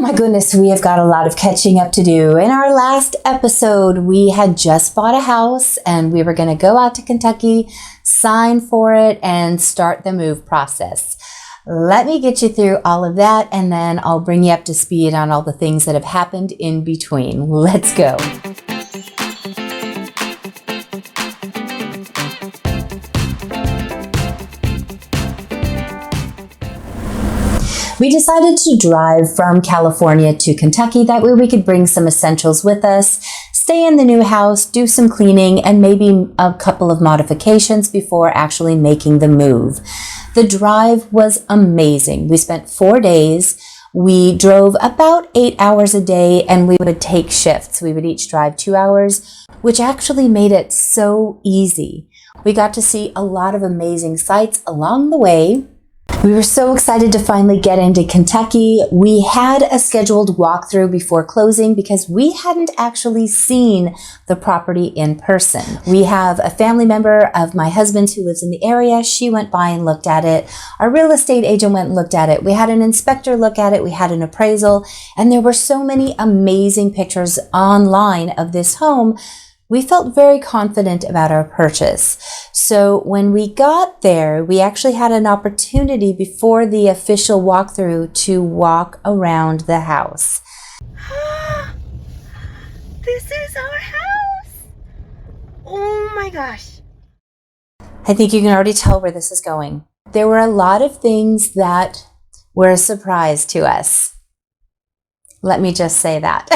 my goodness, we have got a lot of catching up to do. In our last episode, we had just bought a house and we were going to go out to Kentucky, sign for it, and start the move process. Let me get you through all of that, and then I'll bring you up to speed on all the things that have happened in between. Let's go. We decided to drive from California to Kentucky. That way we could bring some essentials with us, stay in the new house, do some cleaning, and maybe a couple of modifications before actually making the move. The drive was amazing. We spent 4 days. We drove about 8 hours a day, and we would take shifts. We would each drive 2 hours, which actually made it so easy. We got to see a lot of amazing sights along the way. We were so excited to finally get into Kentucky. We had a scheduled walkthrough before closing because we hadn't actually seen the property in person. We have a family member of my husband's who lives in the area. She went by and looked at it. Our real estate agent went and looked at it. We had an inspector look at it. We had an appraisal, and there were so many amazing pictures online of this home. We felt very confident about our purchase. So when we got there, we actually had an opportunity before the official walkthrough to walk around the house. This is our house! Oh my gosh. I think you can already tell where this is going. There were a lot of things that were a surprise to us. Let me just say that.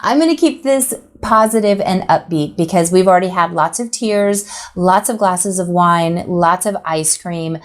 I'm going to keep this positive and upbeat because we've already had lots of tears, lots of glasses of wine, lots of ice cream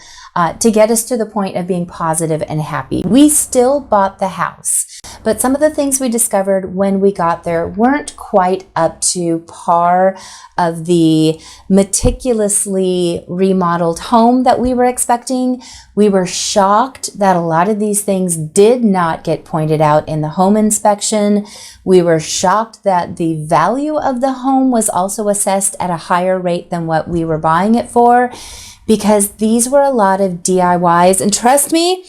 to get us to the point of being positive and happy. We still bought the house, but some of the things we discovered when we got there weren't quite up to par of the meticulously remodeled home that we were expecting. We were shocked that a lot of these things did not get pointed out in the home inspection. We were shocked that the value of the home was also assessed at a higher rate than what we were buying it for, because these were a lot of DIYs. And trust me,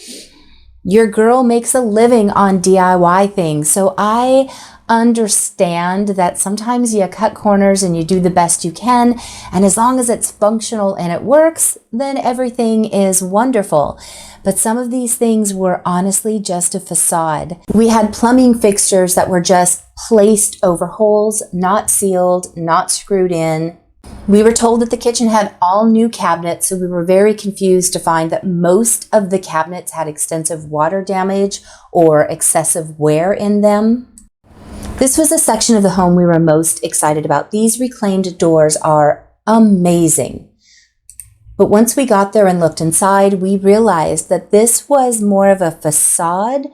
your girl makes a living on DIY things. So I understand that sometimes you cut corners and you do the best you can. And as long as it's functional and it works, then everything is wonderful. But some of these things were honestly just a facade. We had plumbing fixtures that were just placed over holes, not sealed, not screwed in. We were told that the kitchen had all new cabinets, so we were very confused to find that most of the cabinets had extensive water damage or excessive wear in them. This was a section of the home we were most excited about. These reclaimed doors are amazing. But once we got there and looked inside, we realized that this was more of a facade.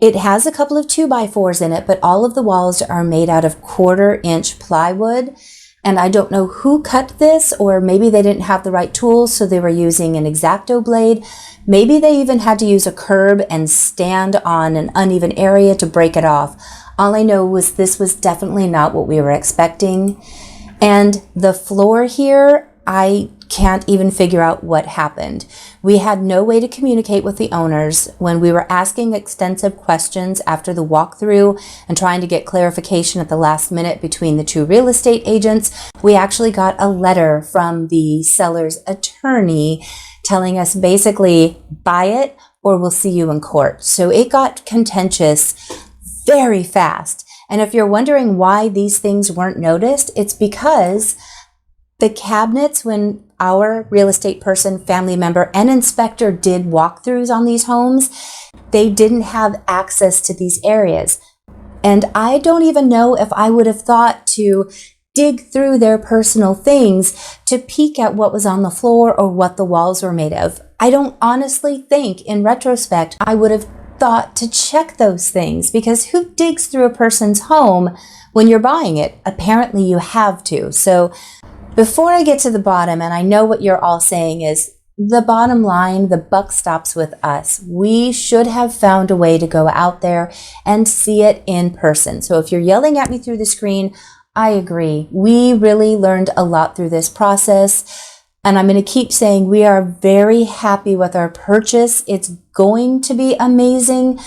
It has a couple of 2x4s in it, but all of the walls are made out of 1/4-inch plywood. And I don't know who cut this, or maybe they didn't have the right tools, so they were using an X-Acto blade. Maybe they even had to use a curb and stand on an uneven area to break it off. All I know was this was definitely not what we were expecting. And the floor here, I can't even figure out what happened. We had no way to communicate with the owners. When we were asking extensive questions after the walkthrough and trying to get clarification at the last minute between the two real estate agents, we actually got a letter from the seller's attorney telling us basically, buy it or we'll see you in court. So it got contentious very fast. And if you're wondering why these things weren't noticed, it's because the cabinets, when our real estate person, family member, and inspector did walkthroughs on these homes, they didn't have access to these areas. And I don't even know if I would have thought to dig through their personal things to peek at what was on the floor or what the walls were made of. I don't honestly think, in retrospect, I would have thought to check those things, because who digs through a person's home when you're buying it? Apparently you have to. So before I get to the bottom, and I know what you're all saying is, the bottom line, the buck stops with us. We should have found a way to go out there and see it in person. So if you're yelling at me through the screen, I agree. We really learned a lot through this process. And I'm going to keep saying we are very happy with our purchase. It's going to be amazing.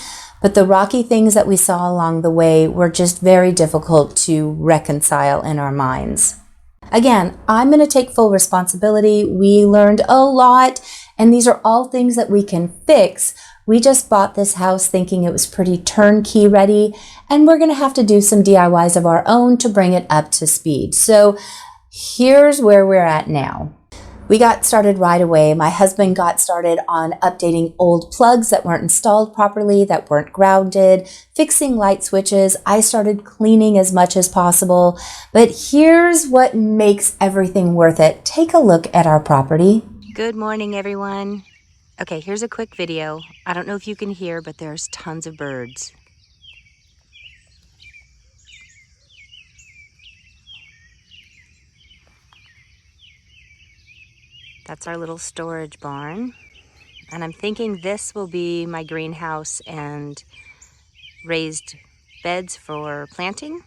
But the rocky things that we saw along the way were just very difficult to reconcile in our minds. Again, I'm going to take full responsibility. We learned a lot, and these are all things that we can fix. We just bought this house thinking it was pretty turnkey ready, and we're going to have to do some DIYs of our own to bring it up to speed. So here's where we're at now. We got started right away. My husband got started on updating old plugs that weren't installed properly, that weren't grounded, fixing light switches. I started cleaning as much as possible. But here's what makes everything worth it. Take a look at our property. Good morning, everyone. Okay, here's a quick video. I don't know if you can hear, but there's tons of birds. That's our little storage barn. And I'm thinking this will be my greenhouse and raised beds for planting.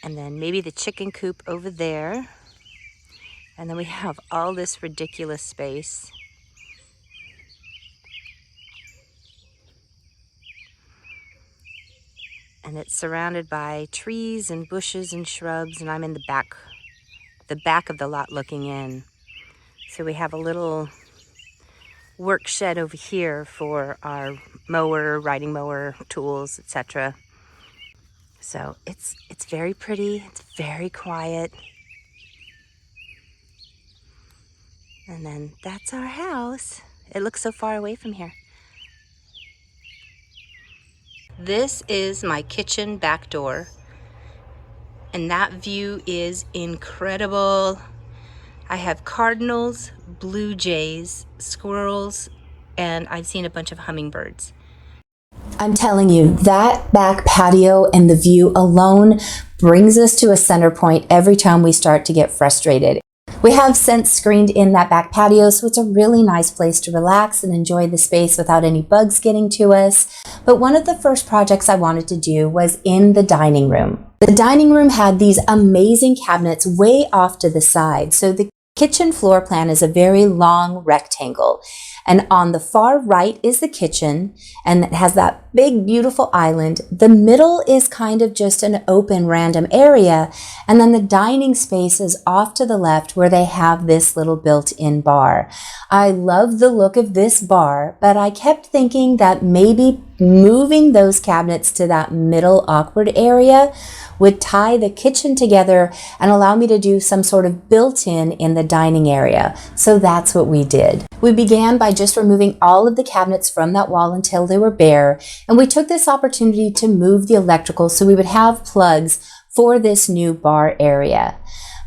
And then maybe the chicken coop over there. And then we have all this ridiculous space. And it's surrounded by trees and bushes and shrubs, and I'm in the back of the lot looking in. So we have a little work shed over here for our mower, riding mower, tools, etc. So it's very pretty, it's very quiet. And then that's our house. It looks so far away from here. This is my kitchen back door, and that view is incredible. I have cardinals, blue jays, squirrels, and I've seen a bunch of hummingbirds. I'm telling you, that back patio and the view alone brings us to a center point every time we start to get frustrated. We have since screened in that back patio, so it's a really nice place to relax and enjoy the space without any bugs getting to us. But one of the first projects I wanted to do was in the dining room. The dining room had these amazing cabinets way off to the side. So the kitchen floor plan is a very long rectangle. And on the far right is the kitchen, and it has that big, beautiful island. The middle is kind of just an open, random area. And then the dining space is off to the left where they have this little built-in bar. I love the look of this bar, but I kept thinking that maybe moving those cabinets to that middle awkward area would tie the kitchen together and allow me to do some sort of built-in the dining area. So that's what we did. We began by just removing all of the cabinets from that wall until they were bare, and we took this opportunity to move the electrical so we would have plugs for this new bar area.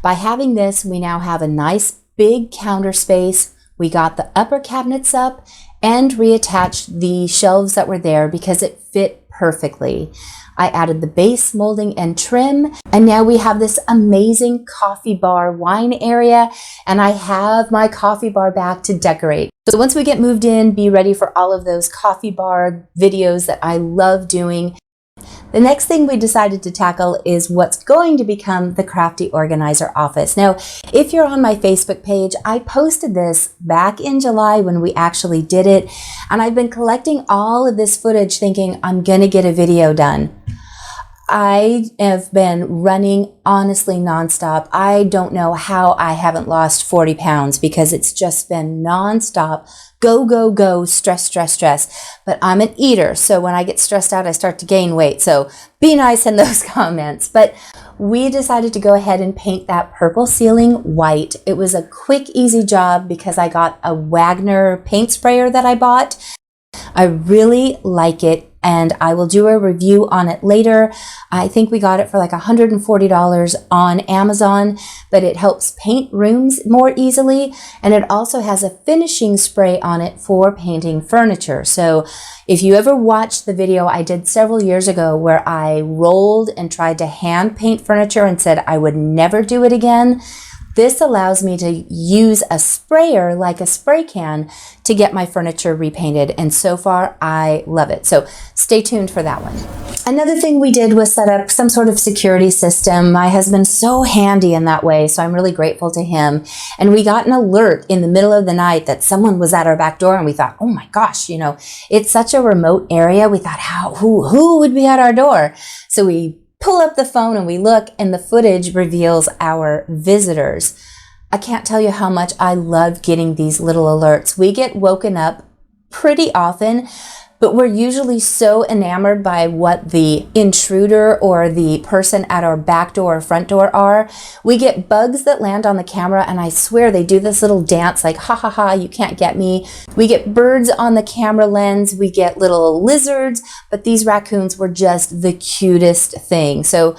By having this, we now have a nice big counter space. We got the upper cabinets up and reattached the shelves that were there because it fit perfectly. I added the base molding and trim, and now we have this amazing coffee bar wine area, and I have my coffee bar back to decorate. So once we get moved in, be ready for all of those coffee bar videos that I love doing. The next thing we decided to tackle is what's going to become the Crafty Organizer office. Now, if you're on my Facebook page, I posted this back in July when we actually did it, and I've been collecting all of this footage thinking I'm gonna get a video done. I have been running honestly nonstop. I don't know how I haven't lost 40 pounds because it's just been nonstop. Go, go, go, stress, stress, stress. But I'm an eater, so when I get stressed out, I start to gain weight. So be nice in those comments. But we decided to go ahead and paint that purple ceiling white. It was a quick, easy job because I got a Wagner paint sprayer that I bought. I really like it, and I will do a review on it later. I think we got it for like $140 on Amazon, but it helps paint rooms more easily, and it also has a finishing spray on it for painting furniture. So if you ever watched the video I did several years ago where I rolled and tried to hand paint furniture and said I would never do it again, This allows me to use a sprayer like a spray can to get my furniture repainted, and so far I love it. So stay tuned for that one. Another thing we did was set up some sort of security system. My husband's so handy in that way, so I'm really grateful to him. And we got an alert in the middle of the night that someone was at our back door, and we thought, oh my gosh, you know, it's such a remote area. We thought, who would be at our door? So we pull up the phone and we look, and the footage reveals our visitors. I can't tell you how much I love getting these little alerts. We get woken up pretty often, but we're usually so enamored by what the intruder or the person at our back door or front door are. We get bugs that land on the camera, and I swear they do this little dance like, ha ha ha, you can't get me. We get birds on the camera lens. We get little lizards, but these raccoons were just the cutest thing. So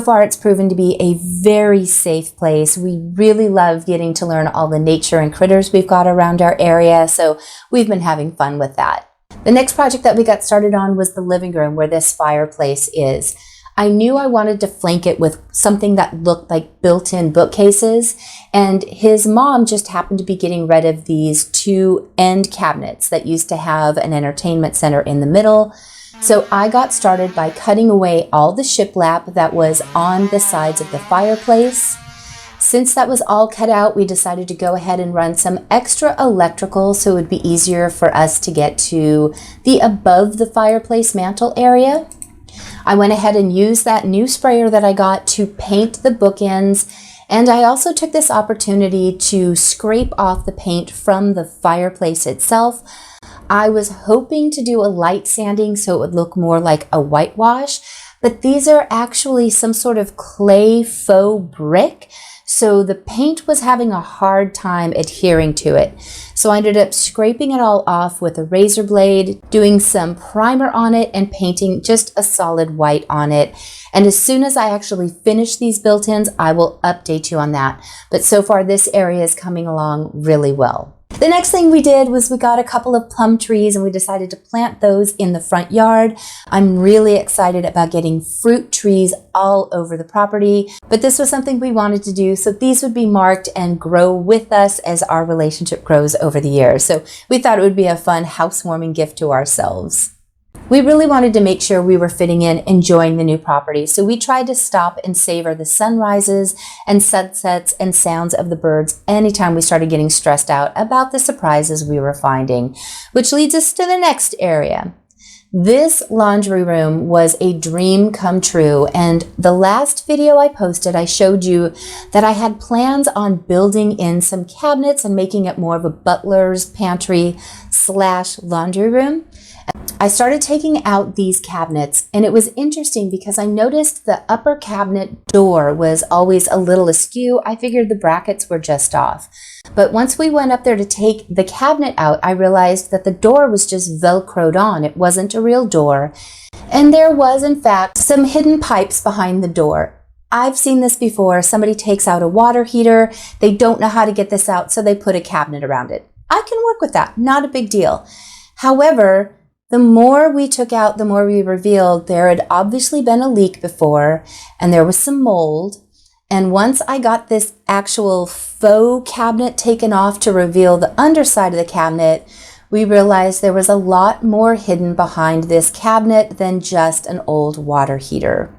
far it's proven to be a very safe place. We really love getting to learn all the nature and critters we've got around our area. So we've been having fun with that. The next project that we got started on was the living room where this fireplace is. I knew I wanted to flank it with something that looked like built-in bookcases, and his mom just happened to be getting rid of these two end cabinets that used to have an entertainment center in the middle. So I got started by cutting away all the shiplap that was on the sides of the fireplace. Since that was all cut out, we decided to go ahead and run some extra electrical so it would be easier for us to get to the above the fireplace mantle area. I went ahead and used that new sprayer that I got to paint the bookends, and I also took this opportunity to scrape off the paint from the fireplace itself. I was hoping to do a light sanding so it would look more like a whitewash, but these are actually some sort of clay faux brick. So the paint was having a hard time adhering to it. So I ended up scraping it all off with a razor blade, doing some primer on it, and painting just a solid white on it. And as soon as I actually finish these built-ins, I will update you on that. But so far this area is coming along really well. The next thing we did was we got a couple of plum trees and we decided to plant those in the front yard. I'm really excited about getting fruit trees all over the property, but this was something we wanted to do, so these would be marked and grow with us as our relationship grows over the years. So we thought it would be a fun housewarming gift to ourselves. We really wanted to make sure we were fitting in, enjoying the new property, so we tried to stop and savor the sunrises and sunsets and sounds of the birds anytime we started getting stressed out about the surprises we were finding, which leads us to the next area. This laundry room was a dream come true, and the last video I posted, I showed you that I had plans on building in some cabinets and making it more of a butler's pantry / laundry room. I started taking out these cabinets, and it was interesting because I noticed the upper cabinet door was always a little askew. I figured the brackets were just off. But once we went up there to take the cabinet out, I realized that the door was just Velcroed on. It wasn't a real door. And there was, in fact, some hidden pipes behind the door. I've seen this before. Somebody takes out a water heater. They don't know how to get this out, so they put a cabinet around it. I can work with that. Not a big deal. However, the more we took out, the more we revealed there had obviously been a leak before, and there was some mold. And once I got this actual faux cabinet taken off to reveal the underside of the cabinet, we realized there was a lot more hidden behind this cabinet than just an old water heater.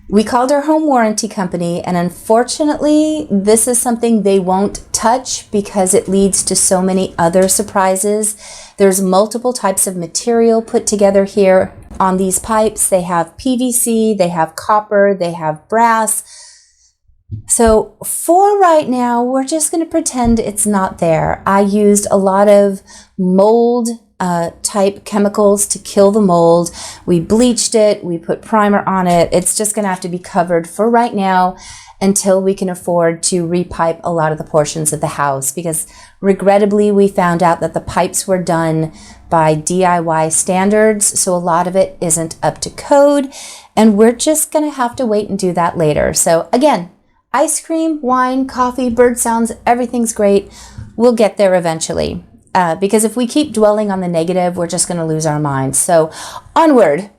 We called our home warranty company, and unfortunately, this is something they won't touch because it leads to so many other surprises. There's multiple types of material put together here on these pipes. They have PVC, they have copper, they have brass. So for right now, we're just going to pretend it's not there. I used a lot of mold type chemicals to kill the mold. We bleached it, we put primer on it. It's just going to have to be covered for right now until we can afford to repipe a lot of the portions of the house, because regrettably we found out that the pipes were done by DIY standards, so a lot of it isn't up to code, and we're just going to have to wait and do that later. So again, ice cream, wine, coffee, bird sounds, everything's great. We'll get there eventually. Because if we keep dwelling on the negative, we're just going to lose our minds. So onward.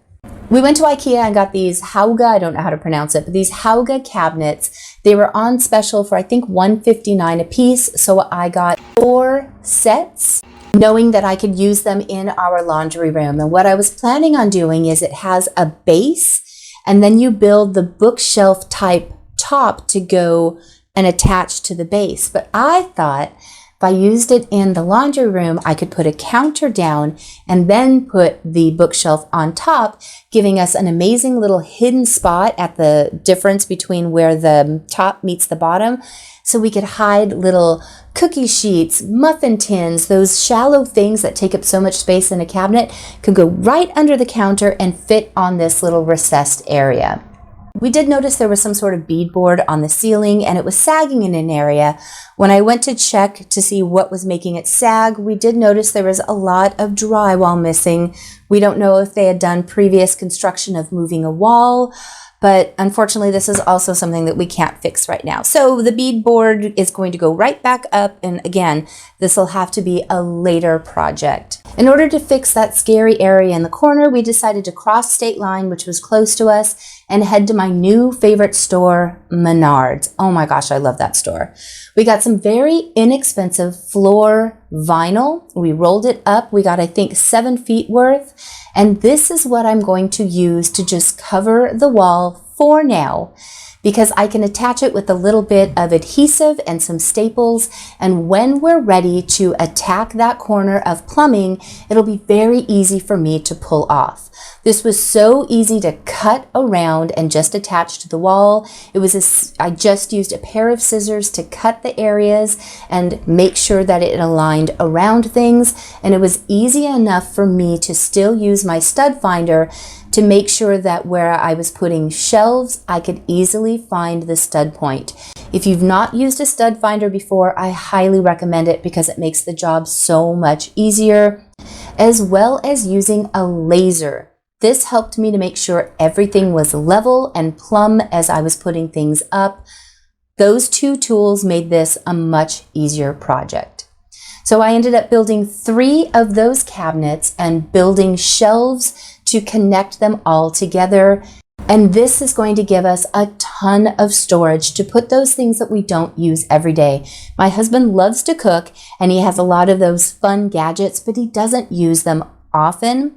We went to IKEA and got these Hauga, I don't know how to pronounce it, but these Hauga cabinets. They were on special for I think $159 a piece, so I got 4 sets, knowing that I could use them in our laundry room. And what I was planning on doing is it has a base, and then you build the bookshelf type top to go and attach to the base. But I thought if I used it in the laundry room, I could put a counter down and then put the bookshelf on top, giving us an amazing little hidden spot at the difference between where the top meets the bottom. So we could hide little cookie sheets, muffin tins, those shallow things that take up so much space in a cabinet could go right under the counter and fit on this little recessed area. We did notice there was some sort of beadboard on the ceiling and it was sagging in an area. When I went to check to see what was making it sag, we did notice there was a lot of drywall missing. We don't know if they had done previous construction of moving a wall, but unfortunately this is also something that we can't fix right now. So the beadboard is going to go right back up, and again, this will have to be a later project. In order to fix that scary area in the corner, we decided to cross state line, which was close to us, and head to my new favorite store, Menards. Oh my gosh, I love that store. We got some very inexpensive floor vinyl. We rolled it up. We got, I think, 7 feet worth. And this is what I'm going to use to just cover the wall for now, because I can attach it with a little bit of adhesive and some staples. And when we're ready to attack that corner of plumbing, it'll be very easy for me to pull off. This was so easy to cut around and just attach to the wall. I just used a pair of scissors to cut the areas and make sure that it aligned around things. And it was easy enough for me to still use my stud finder to make sure that where I was putting shelves, I could easily find the stud point. If you've not used a stud finder before, I highly recommend it because it makes the job so much easier, as well as using a laser. This helped me to make sure everything was level and plumb as I was putting things up. Those 2 tools made this a much easier project. So I ended up building 3 of those cabinets and building shelves to connect them all together. And this is going to give us a ton of storage to put those things that we don't use every day. My husband loves to cook and he has a lot of those fun gadgets, but he doesn't use them often.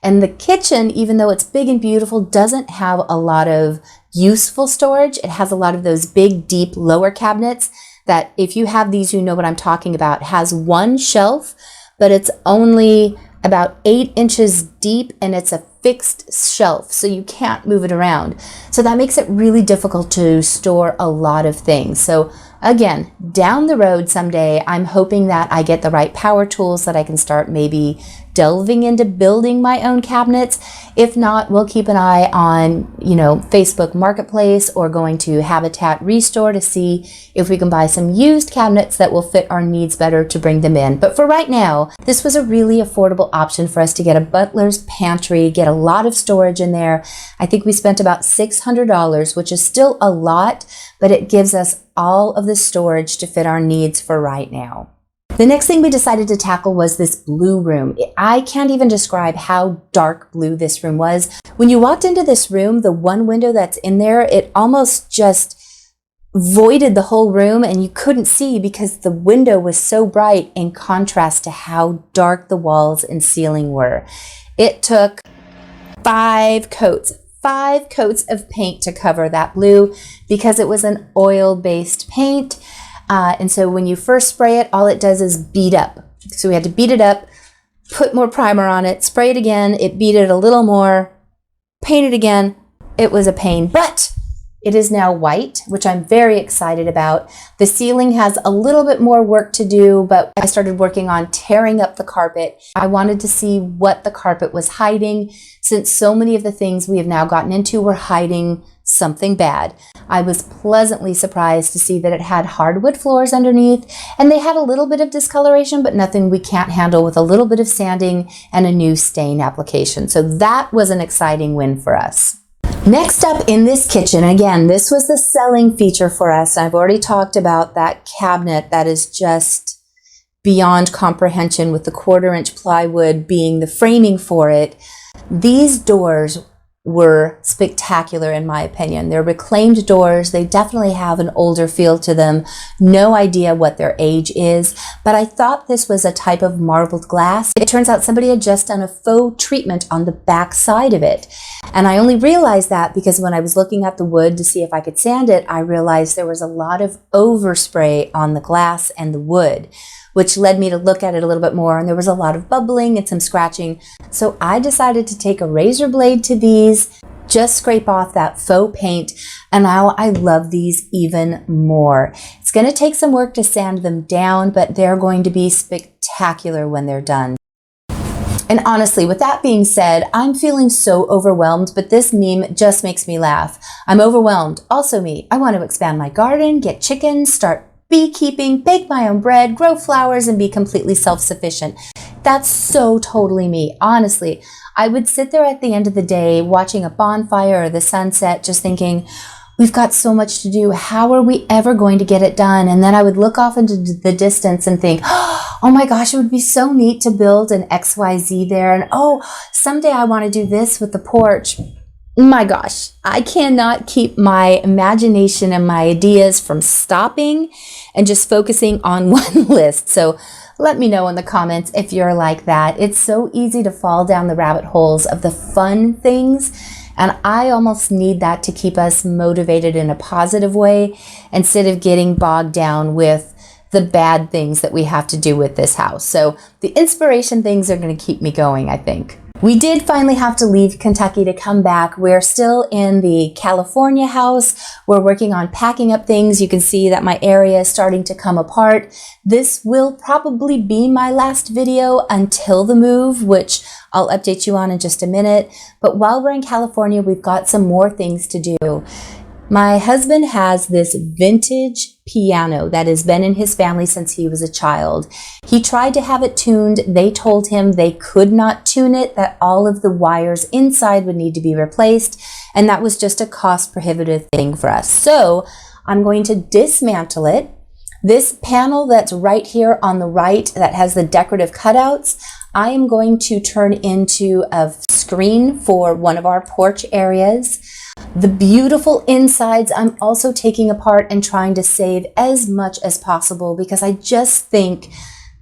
And the kitchen, even though it's big and beautiful, doesn't have a lot of useful storage. It has a lot of those big, deep lower cabinets that, if you have these, you know what I'm talking about. It has 1 shelf, but it's only about 8 inches deep and it's a fixed shelf, so you can't move it around. So that makes it really difficult to store a lot of things. So again, down the road someday, I'm hoping that I get the right power tools that I can start maybe delving into building my own cabinets. If not, we'll keep an eye on, Facebook Marketplace or going to Habitat Restore to see if we can buy some used cabinets that will fit our needs better to bring them in. But for right now, this was a really affordable option for us to get a butler's pantry, get a lot of storage in there. I think we spent about $600, which is still a lot, but it gives us all of the storage to fit our needs for right now. The next thing we decided to tackle was this blue room. I can't even describe how dark blue this room was. When you walked into this room, the one window that's in there, it almost just voided the whole room and you couldn't see because the window was so bright in contrast to how dark the walls and ceiling were. It took 5 coats of paint to cover that blue because it was an oil-based paint. And so when you first spray it, all it does is bead up. So we had to beat it up, put more primer on it, spray it again, it beat it a little more, paint it again. It was a pain, but it is now white, which I'm very excited about. The ceiling has a little bit more work to do, but I started working on tearing up the carpet. I wanted to see what the carpet was hiding, since so many of the things we have now gotten into were hiding something bad. I was pleasantly surprised to see that it had hardwood floors underneath, and they had a little bit of discoloration, but nothing we can't handle with a little bit of sanding and a new stain application. So that was an exciting win for us. Next up in this kitchen, again, this was the selling feature for us. I've already talked about that cabinet that is just beyond comprehension, with the 1/4-inch plywood being the framing for it. These doors were spectacular in my opinion. They're reclaimed doors. They definitely have an older feel to them. No idea what their age is, but I thought this was a type of marbled glass. It turns out somebody had just done a faux treatment on the back side of it. And I only realized that because when I was looking at the wood to see if I could sand it, I realized there was a lot of overspray on the glass and the wood, which led me to look at it a little bit more, and there was a lot of bubbling and some scratching. So I decided to take a razor blade to these, just scrape off that faux paint, and now I love these even more. It's going to take some work to sand them down, but they're going to be spectacular when they're done. And honestly, with that being said, I'm feeling so overwhelmed, but this meme just makes me laugh. I'm overwhelmed. Also me. I want to expand my garden, get chickens, start beekeeping, bake my own bread, grow flowers, and be completely self-sufficient. That's so totally me. Honestly, I would sit there at the end of the day watching a bonfire or the sunset just thinking, we've got so much to do. How are we ever going to get it done? And then I would look off into the distance and think, oh my gosh, it would be so neat to build an XYZ there. And oh, someday I want to do this with the porch. My gosh, I cannot keep my imagination and my ideas from stopping and just focusing on one list. So let me know in the comments if you're like that. It's so easy to fall down the rabbit holes of the fun things, and I almost need that to keep us motivated in a positive way instead of getting bogged down with the bad things that we have to do with this house. So the inspiration things are going to keep me going, I think. We did finally have to leave Kentucky to come back. We're still in the California house. We're working on packing up things. You can see that my area is starting to come apart. This will probably be my last video until the move, which I'll update you on in just a minute. But while we're in California, we've got some more things to do. My husband has this vintage piano that has been in his family since he was a child. He tried to have it tuned. They told him they could not tune it, that all of the wires inside would need to be replaced, and that was just a cost prohibitive thing for us. So I'm going to dismantle it. This panel that's right here on the right that has the decorative cutouts, I am going to turn into a screen for one of our porch areas. The beautiful insides I'm also taking apart and trying to save as much as possible because I just think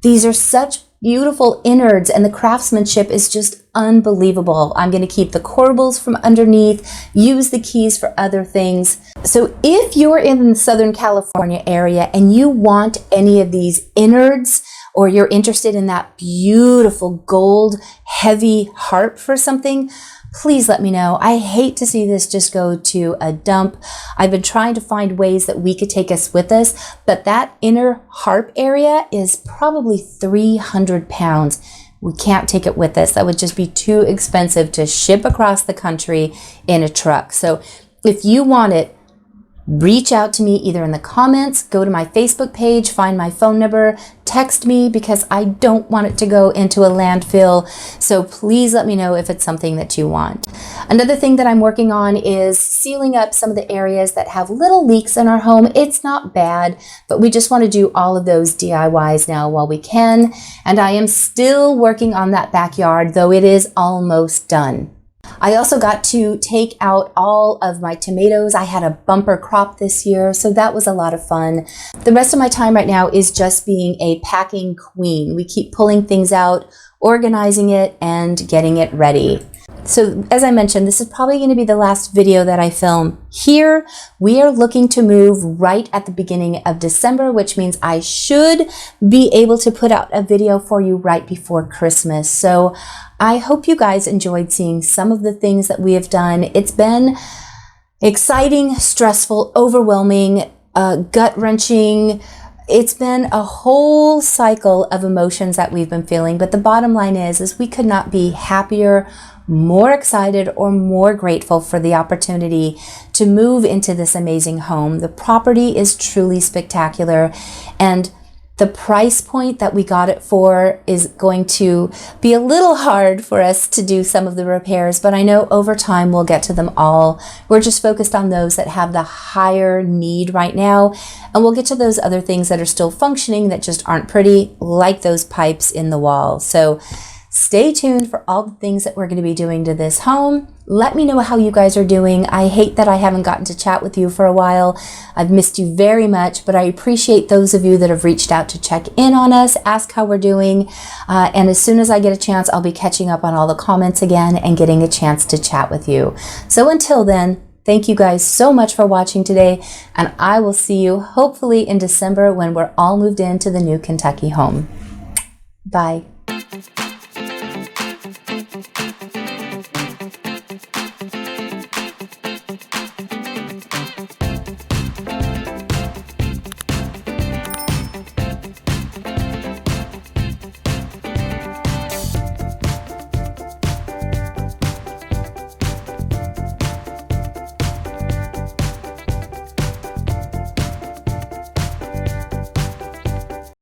these are such beautiful innards and the craftsmanship is just unbelievable. I'm going to keep the corbels from underneath, use the keys for other things. So if you're in the Southern California area and you want any of these innards, or you're interested in that beautiful gold heavy harp for something, please let me know. I hate to see this just go to a dump. I've been trying to find ways that we could take us with us, but that inner harp area is probably 300 pounds. We can't take it with us. That would just be too expensive to ship across the country in a truck. So if you want it, reach out to me either in the comments, go to my Facebook page, find my phone number, text me because I don't want it to go into a landfill. So please let me know if it's something that you want. Another thing that I'm working on is sealing up some of the areas that have little leaks in our home. It's not bad, but we just want to do all of those DIYs now while we can. And I am still working on that backyard, though it is almost done. I also got to take out all of my tomatoes. I had a bumper crop this year, so that was a lot of fun. The rest of my time right now is just being a packing queen. We keep pulling things out, organizing it, and getting it ready. So as I mentioned, this is probably going to be the last video that I film here. We are looking to move right at the beginning of December, which means I should be able to put out a video for you right before Christmas. So I hope you guys enjoyed seeing some of the things that we have done. It's been exciting, stressful, overwhelming, gut-wrenching. It's been a whole cycle of emotions that we've been feeling, but the bottom line is we could not be happier, more excited, or more grateful for the opportunity to move into this amazing home. The property is truly spectacular, and the price point that we got it for is going to be a little hard for us to do some of the repairs, but I know over time we'll get to them all. We're just focused on those that have the higher need right now, and we'll get to those other things that are still functioning that just aren't pretty, like those pipes in the wall. So Stay tuned for all the things that we're going to be doing to this home. Let me know how you guys are doing. I hate that I haven't gotten to chat with you for a while. I've missed you very much, but I appreciate those of you that have reached out to check in on us, ask how we're doing. And as soon as I get a chance, I'll be catching up on all the comments again and getting a chance to chat with you. So until then, thank you guys so much for watching today, and I will see you hopefully in December when we're all moved into the new Kentucky home. Bye.